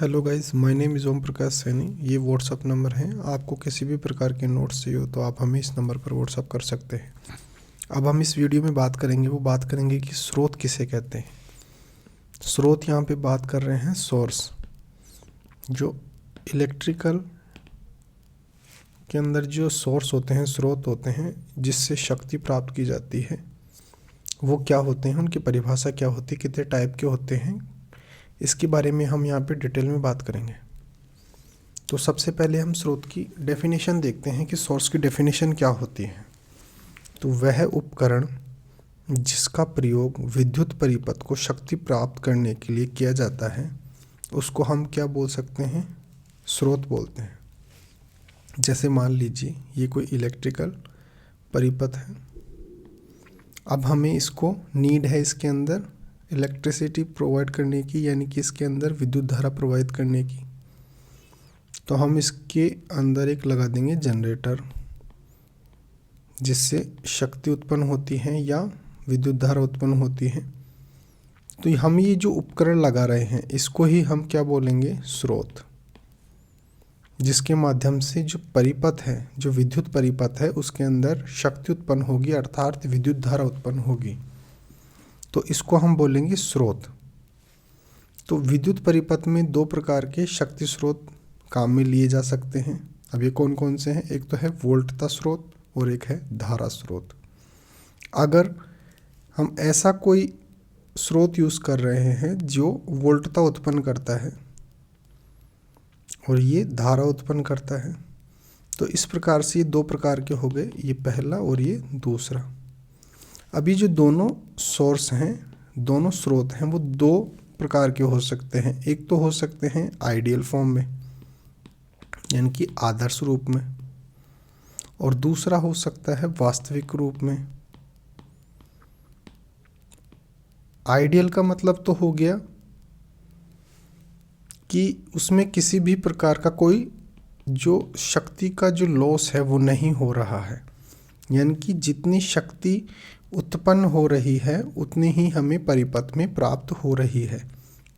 Hello guys, my name is Om Prakash Saini. ये WhatsApp number है। आपको किसी भी प्रकार के नोट्स चाहिए हो तो आप हमें इस नंबर पर व्हाट्सअप कर सकते हैं। अब हम इस वीडियो में बात करेंगे कि स्रोत किसे कहते हैं। स्रोत यहाँ पे बात कर रहे हैं सोर्स, जो इलेक्ट्रिकल के अंदर जो सोर्स होते हैं, स्रोत होते हैं जिससे शक्ति प्राप्त की जाती है, वो क्या होते हैं, उनकी परिभाषा क्या होती है, कितने टाइप के होते हैं, इसके बारे में हम यहाँ पे डिटेल में बात करेंगे। तो सबसे पहले हम स्रोत की डेफिनेशन देखते हैं कि सोर्स की डेफिनेशन क्या होती है। तो वह उपकरण जिसका प्रयोग विद्युत परिपथ को शक्ति प्राप्त करने के लिए किया जाता है उसको हम क्या बोल सकते हैं, स्रोत बोलते हैं। जैसे मान लीजिए ये कोई इलेक्ट्रिकल परिपथ है। अब हमें इसको नीड है इसके अंदर इलेक्ट्रिसिटी प्रोवाइड करने की, यानी कि इसके अंदर विद्युत धारा प्रवाहित करने की। तो हम इसके अंदर एक लगा देंगे जनरेटर, जिससे शक्ति उत्पन्न होती है या विद्युत धारा उत्पन्न होती है। तो हम ये जो उपकरण लगा रहे हैं इसको ही हम क्या बोलेंगे, स्रोत, जिसके माध्यम से जो परिपथ है, जो विद्युत परिपथ है, उसके अंदर शक्ति उत्पन्न होगी, अर्थात विद्युत धारा उत्पन्न होगी। तो इसको हम बोलेंगे स्रोत। तो विद्युत परिपथ में दो प्रकार के शक्ति स्रोत काम में लिए जा सकते हैं। अब ये कौन कौन से हैं, एक तो है वोल्टता स्रोत और एक है धारा स्रोत। अगर हम ऐसा कोई स्रोत यूज़ कर रहे हैं जो वोल्टता उत्पन्न करता है और ये धारा उत्पन्न करता है, तो इस प्रकार से ये दो प्रकार के हो गए, ये पहला और ये दूसरा। अभी जो दोनों सोर्स हैं, दोनों स्रोत हैं, वो दो प्रकार के हो सकते हैं। एक तो हो सकते हैं आइडियल फॉर्म में, यानी कि आदर्श रूप में, और दूसरा हो सकता है वास्तविक रूप में। आइडियल का मतलब तो हो गया कि उसमें किसी भी प्रकार का कोई जो शक्ति का जो लॉस है वो नहीं हो रहा है, यानी कि जितनी शक्ति उत्पन्न हो रही है उतनी ही हमें परिपथ में प्राप्त हो रही है।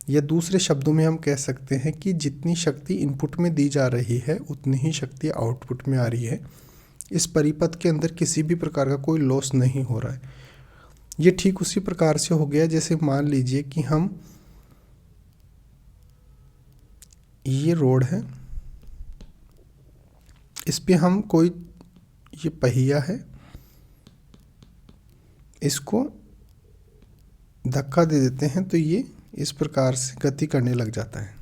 या दूसरे शब्दों में हम कह सकते हैं कि जितनी शक्ति इनपुट में दी जा रही है उतनी ही शक्ति आउटपुट में आ रही है। इस परिपथ के अंदर किसी भी प्रकार का कोई लॉस नहीं हो रहा है। ये ठीक उसी प्रकार से हो गया जैसे मान लीजिए कि हम, ये रोड है, इस पे हम कोई, ये पहिया है, इसको धक्का दे देते हैं तो ये इस प्रकार से गति करने लग जाता है।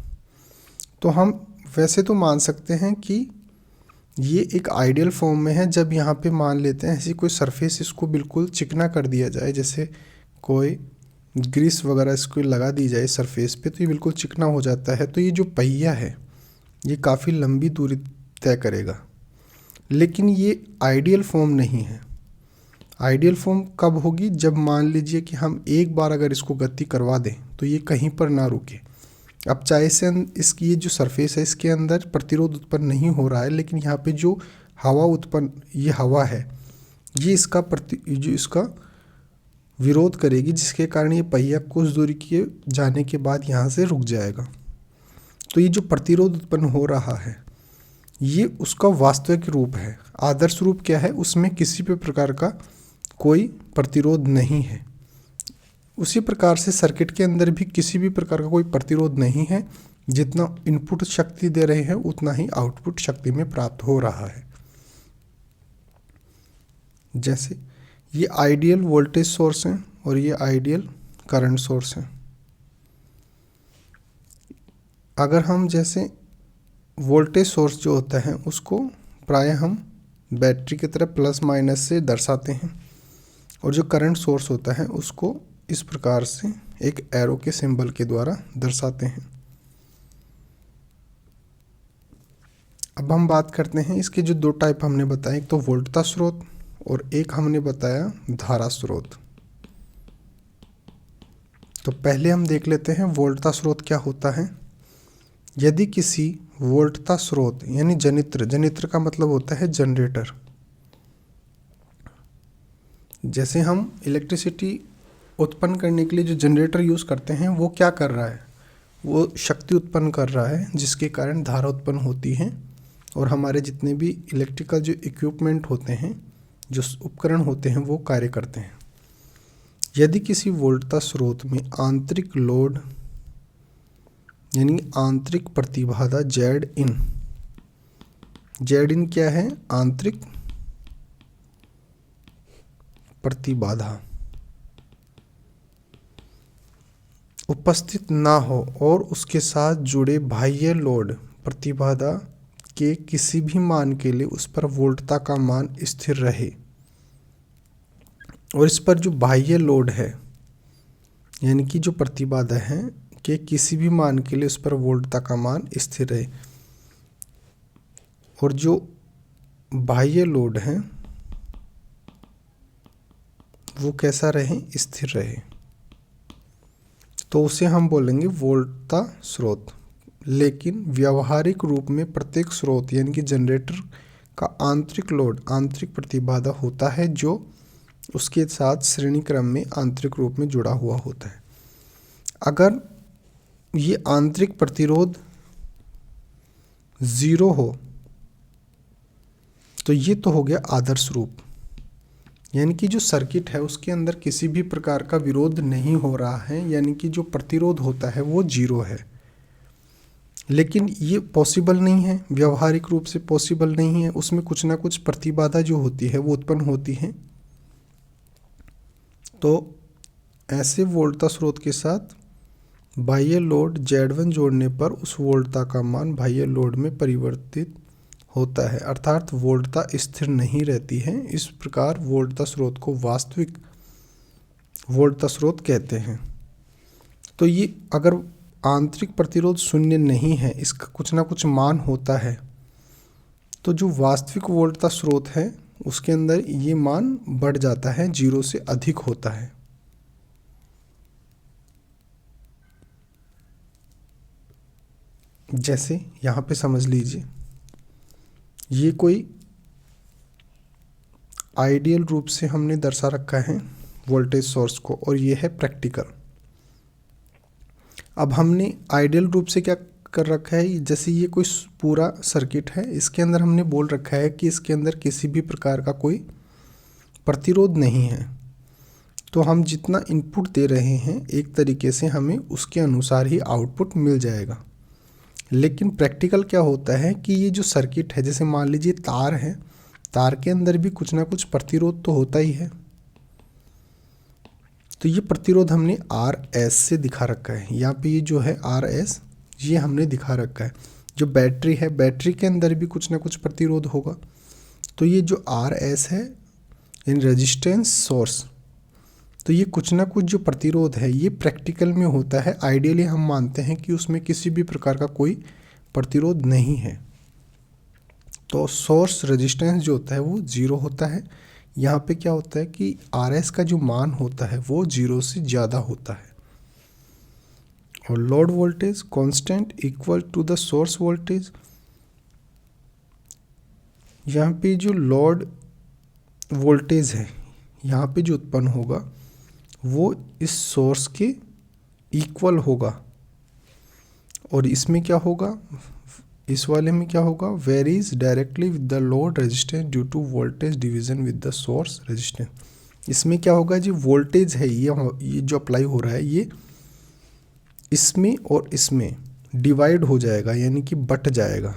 तो हम वैसे तो मान सकते हैं कि ये एक आइडियल फॉर्म में है। जब यहाँ पे मान लेते हैं ऐसी कोई सरफेस, इसको बिल्कुल चिकना कर दिया जाए, जैसे कोई ग्रीस वगैरह इसको लगा दी जाए सरफेस पे, तो ये बिल्कुल चिकना हो जाता है। तो ये जो पहिया है ये काफ़ी लंबी दूरी तय करेगा, लेकिन ये आइडियल फॉर्म नहीं है। आइडियल फॉर्म कब होगी, जब मान लीजिए कि हम एक बार अगर इसको गति करवा दें तो ये कहीं पर ना रुके। अब चाहे से इसकी ये जो सरफेस है इसके अंदर प्रतिरोध उत्पन्न नहीं हो रहा है, लेकिन यहाँ पे जो हवा उत्पन्न, ये हवा है, ये जो इसका विरोध करेगी, जिसके कारण ये पहिया कुछ दूरी के जाने के बाद यहाँ से रुक जाएगा। तो ये जो प्रतिरोध उत्पन्न हो रहा है ये उसका वास्तविक रूप है। आदर्श रूप क्या है, उसमें किसी भी प्रकार का कोई प्रतिरोध नहीं है। उसी प्रकार से सर्किट के अंदर भी किसी भी प्रकार का कोई प्रतिरोध नहीं है। जितना इनपुट शक्ति दे रहे हैं उतना ही आउटपुट शक्ति में प्राप्त हो रहा है। जैसे ये आइडियल वोल्टेज सोर्स है और ये आइडियल करंट सोर्स है। अगर हम जैसे वोल्टेज सोर्स जो होता है उसको प्रायः हम बैटरी की तरह प्लस माइनस से दर्शाते हैं, और जो करंट सोर्स होता है उसको इस प्रकार से एक एरो के सिंबल के द्वारा दर्शाते हैं। अब हम बात करते हैं इसके जो दो टाइप हमने बताए, एक तो वोल्टता स्रोत और एक हमने बताया धारा स्रोत। तो पहले हम देख लेते हैं वोल्टता स्रोत क्या होता है। यदि किसी वोल्टता स्रोत यानी जनित्र का मतलब होता है जनरेटर, जैसे हम इलेक्ट्रिसिटी उत्पन्न करने के लिए जो जनरेटर यूज़ करते हैं वो क्या कर रहा है, वो शक्ति उत्पन्न कर रहा है जिसके कारण धारा उत्पन्न होती है और हमारे जितने भी इलेक्ट्रिकल जो इक्विपमेंट होते हैं, जो उपकरण होते हैं, वो कार्य करते हैं। यदि किसी वोल्टता स्रोत में आंतरिक लोड यानी आंतरिक प्रतिबाधा जेड इन क्या है? आंतरिक प्रतिबाधा उपस्थित ना हो और उसके साथ जुड़े बाह्य लोड प्रतिबाधा के किसी भी मान के लिए उस पर वोल्टता का मान स्थिर रहे, और इस पर जो बाह्य लोड है यानी कि जो प्रतिबाधा है के किसी भी मान के लिए उस पर वोल्टता का मान स्थिर रहे, और जो बाह्य लोड है वो कैसा रहे? स्थिर रहे, तो उसे हम बोलेंगे वोल्टता स्रोत। लेकिन व्यावहारिक रूप में प्रत्येक स्रोत यानी कि जनरेटर का आंतरिक लोड, आंतरिक प्रतिबाधा होता है जो उसके साथ श्रेणी क्रम में आंतरिक रूप में जुड़ा हुआ होता है। अगर ये आंतरिक प्रतिरोध 0 हो तो ये तो हो गया आदर्श रूप, यानी कि जो सर्किट है उसके अंदर किसी भी प्रकार का विरोध नहीं हो रहा है, यानी कि जो प्रतिरोध होता है वो 0 है। लेकिन ये पॉसिबल नहीं है, व्यावहारिक रूप से पॉसिबल नहीं है, उसमें कुछ ना कुछ प्रतिबाधा जो होती है वो उत्पन्न होती है। तो ऐसे वोल्टता स्रोत के साथ बाह्य लोड Z1 जोड़ने पर उस वोल्टता का मान बाह्य लोड में परिवर्तित होता है, अर्थात वोल्टता स्थिर नहीं रहती है। इस प्रकार वोल्टता स्रोत को वास्तविक वोल्टता स्रोत कहते हैं। तो ये अगर आंतरिक प्रतिरोध 0 नहीं है, इसका कुछ ना कुछ मान होता है, तो जो वास्तविक वोल्टता स्रोत है उसके अंदर ये मान बढ़ जाता है, 0 से अधिक होता है। जैसे यहाँ पे समझ लीजिए, ये कोई आइडियल रूप से हमने दर्शा रखा है वोल्टेज सोर्स को, और ये है प्रैक्टिकल। अब हमने आइडियल रूप से क्या कर रखा है, जैसे ये कोई पूरा सर्किट है, इसके अंदर हमने बोल रखा है कि इसके अंदर किसी भी प्रकार का कोई प्रतिरोध नहीं है, तो हम जितना इनपुट दे रहे हैं एक तरीके से हमें उसके अनुसार ही आउटपुट मिल जाएगा। लेकिन प्रैक्टिकल क्या होता है कि ये जो सर्किट है, जैसे मान लीजिए तार है, तार के अंदर भी कुछ ना कुछ प्रतिरोध तो होता ही है। तो ये प्रतिरोध हमने RS से दिखा रखा है, यहाँ पे ये जो है RS ये हमने दिखा रखा है। जो बैटरी है, बैटरी के अंदर भी कुछ ना कुछ प्रतिरोध होगा। तो ये जो RS है यानी रेजिस्टेंस सोर्स, तो ये कुछ ना कुछ जो प्रतिरोध है ये प्रैक्टिकल में होता है। आइडियली हम मानते हैं कि उसमें किसी भी प्रकार का कोई प्रतिरोध नहीं है, तो सोर्स रेजिस्टेंस जो होता है वो 0 होता है। यहाँ पे क्या होता है कि RS का जो मान होता है वो 0 से ज़्यादा होता है, और load voltage constant equal to the source voltage. यहाँ पे जो लोड वोल्टेज है यहाँ पे जो उत्पन्न होगा वो इस सोर्स के इक्वल होगा, और इसमें क्या होगा, इस वाले में क्या होगा, varies directly with the load resistance due to voltage division with the source resistance. इसमें क्या होगा जी, वोल्टेज है ये जो अप्लाई हो रहा है ये इसमें और इसमें डिवाइड हो जाएगा, यानी कि बट जाएगा।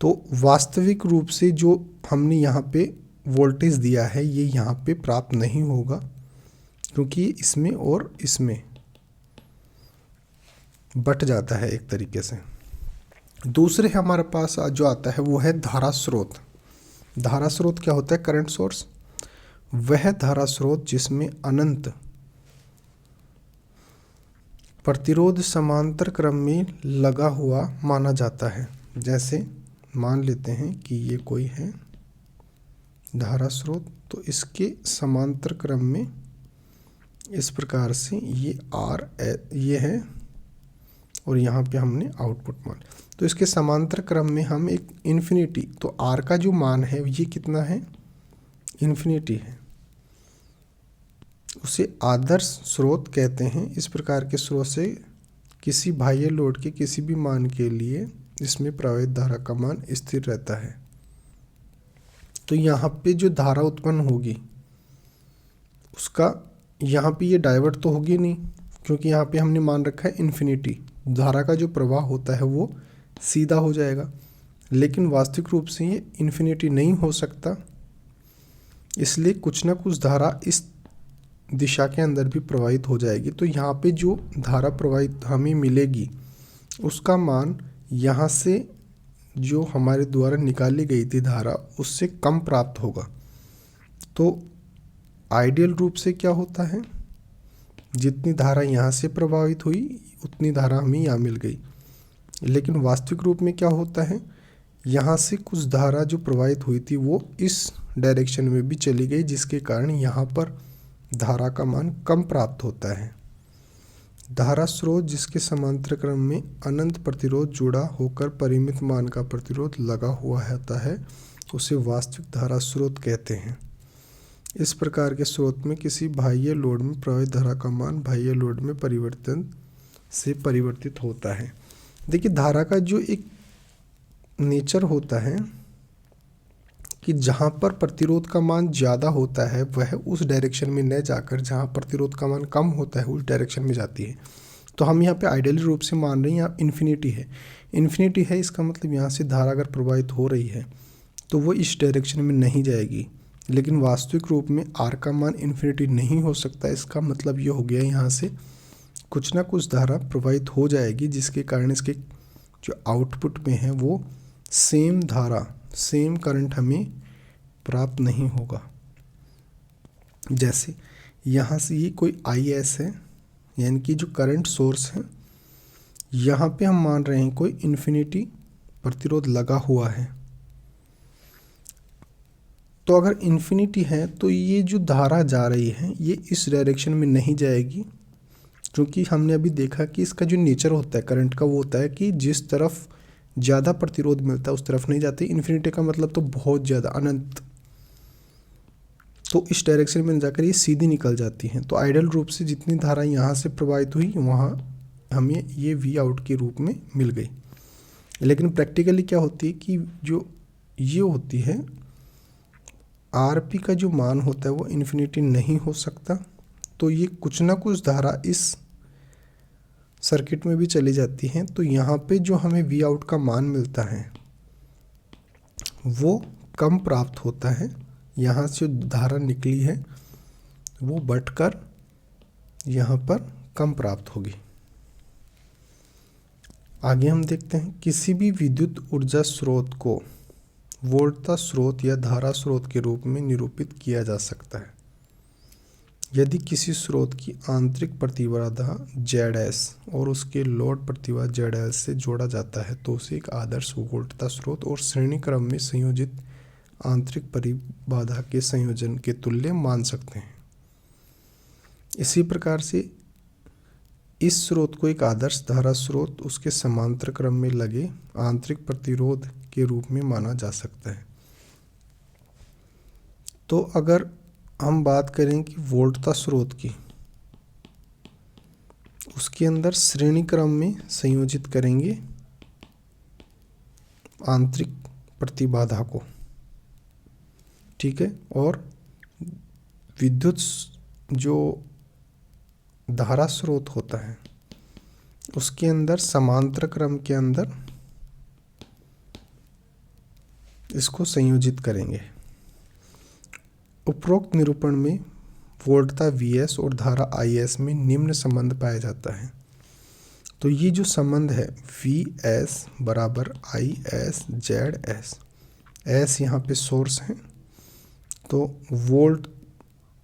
तो वास्तविक रूप से जो हमने यहाँ पे वोल्टेज दिया है ये यहाँ पे प्राप्त नहीं होगा, क्योंकि इसमें और इसमें बट जाता है एक तरीके से। दूसरे हमारे पास जो आता है वो है धारा स्रोत। धारा स्रोत क्या होता है, करंट सोर्स। वह धारा स्रोत जिसमें अनंत प्रतिरोध समांतर क्रम में लगा हुआ माना जाता है। जैसे मान लेते हैं कि ये कोई है धारा स्रोत, तो इसके समांतर क्रम में इस प्रकार से ये ये है, और यहाँ पे हमने आउटपुट मान, तो इसके समांतर क्रम में हम एक इन्फिनिटी, तो R का जो मान है ये कितना है, इन्फिनिटी है, उसे आदर्श स्रोत कहते हैं। इस प्रकार के स्रोत से किसी बाह्य लोड के किसी भी मान के लिए इसमें प्रवाहित धारा का मान स्थिर रहता है। तो यहाँ पे जो धारा उत्पन्न होगी उसका यहाँ पे ये डाइवर्ट तो होगी नहीं, क्योंकि यहाँ पे हमने मान रखा है इन्फिनिटी। धारा का जो प्रवाह होता है वो सीधा हो जाएगा, लेकिन वास्तविक रूप से ये इन्फिनिटी नहीं हो सकता, इसलिए कुछ ना कुछ धारा इस दिशा के अंदर भी प्रवाहित हो जाएगी। तो यहाँ पे जो धारा प्रवाहित हमें मिलेगी उसका मान यहाँ से जो हमारे द्वारा निकाली गई थी धारा उससे कम प्राप्त होगा। तो आइडियल रूप से क्या होता है, जितनी धारा यहाँ से प्रभावित हुई उतनी धारा हमें यहाँ मिल गई, लेकिन वास्तविक रूप में क्या होता है, यहाँ से कुछ धारा जो प्रवाहित हुई थी वो इस डायरेक्शन में भी चली गई, जिसके कारण यहाँ पर धारा का मान कम प्राप्त होता है। धारा स्रोत जिसके समांतर क्रम में अनंत प्रतिरोध जुड़ा होकर परिमित मान का प्रतिरोध लगा हुआ होता है उसे वास्तविक धारा स्रोत कहते हैं। इस प्रकार के स्रोत में किसी बाह्य लोड में प्रवाहित धारा का मान बाह्य लोड में परिवर्तन से परिवर्तित होता है। देखिए, धारा का जो एक नेचर होता है कि जहाँ पर प्रतिरोध का मान ज़्यादा होता है वह उस डायरेक्शन में न जाकर जहाँ प्रतिरोध का मान कम होता है उस डायरेक्शन में जाती है। तो हम यहाँ पे आइडियली रूप से मान रहे हैं यहाँ इन्फिनिटी है। इन्फिनिटी है इसका मतलब यहाँ से धारा अगर प्रवाहित हो रही है तो वो इस डायरेक्शन में नहीं जाएगी, लेकिन वास्तविक रूप में आर का मान इन्फिनिटी नहीं हो सकता। इसका मतलब ये हो गया यहाँ से कुछ ना कुछ धारा प्रवाहित हो जाएगी, जिसके कारण इसके जो आउटपुट में है वो सेम धारा सेम करंट हमें प्राप्त नहीं होगा। जैसे यहाँ से ये कोई IS है, यानी कि जो करंट सोर्स है, यहाँ पे हम मान रहे हैं कोई इन्फिनिटी प्रतिरोध लगा हुआ है। तो अगर इन्फिनिटी है तो ये जो धारा जा रही है ये इस डायरेक्शन में नहीं जाएगी, क्योंकि हमने अभी देखा कि इसका जो नेचर होता है करंट का वो होता है कि जिस तरफ ज़्यादा प्रतिरोध मिलता है उस तरफ नहीं जाती। इन्फिनिटी का मतलब तो बहुत ज़्यादा, अनंत। तो इस डायरेक्शन में जाकर ये सीधी निकल जाती हैं। तो आइडियल रूप से जितनी धारा यहाँ से प्रवाहित हुई वहाँ हमें ये वी आउट के रूप में मिल गई। लेकिन प्रैक्टिकली क्या होती है कि जो ये होती है RP का जो मान होता है वो इन्फिनिटी नहीं हो सकता। तो ये कुछ ना कुछ धारा इस सर्किट में भी चली जाती हैं। तो यहाँ पे जो हमें वी आउट का मान मिलता है वो कम प्राप्त होता है। यहाँ से जो धारा निकली है वो बढ़कर यहाँ पर कम प्राप्त होगी। आगे हम देखते हैं, किसी भी विद्युत ऊर्जा स्रोत को वोल्टता स्रोत या धारा स्रोत के रूप में निरूपित किया जा सकता है यदि किसी स्रोत की आंतरिक प्रतिबाधा ZS और उसके लोड प्रतिबाधा ZL से जोड़ा जाता है तो उसे एक आदर्श वोल्टता स्रोत और श्रेणी क्रम में संयोजित आंतरिक प्रतिबाधा के संयोजन के तुल्य मान सकते हैं। इसी प्रकार से इस स्रोत को एक आदर्श धारा स्रोत उसके समांतर क्रम में लगे आंतरिक प्रतिरोध के रूप में माना जा सकता है। तो अगर हम बात करें कि वोल्टता स्रोत की, उसके अंदर श्रेणी क्रम में संयोजित करेंगे आंतरिक प्रतिबाधा को, ठीक है। और विद्युत जो धारा स्रोत होता है उसके अंदर समांतर क्रम के अंदर इसको संयोजित करेंगे। उपरोक्त निरूपण में वोल्टता VS और धारा IS में निम्न संबंध पाया जाता है। तो ये जो संबंध है VS बराबर IS ZS, S यहाँ पे सोर्स है, तो वोल्ट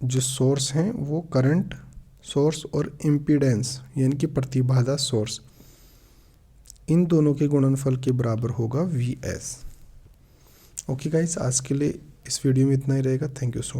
जो सोर्स हैं वो करंट सोर्स और इम्पीडेंस यानी कि प्रतिबाधा सोर्स, इन दोनों के गुणनफल के बराबर होगा VS। ओके गाइस, आज के लिए इस वीडियो में इतना ही रहेगा। Thank you so much.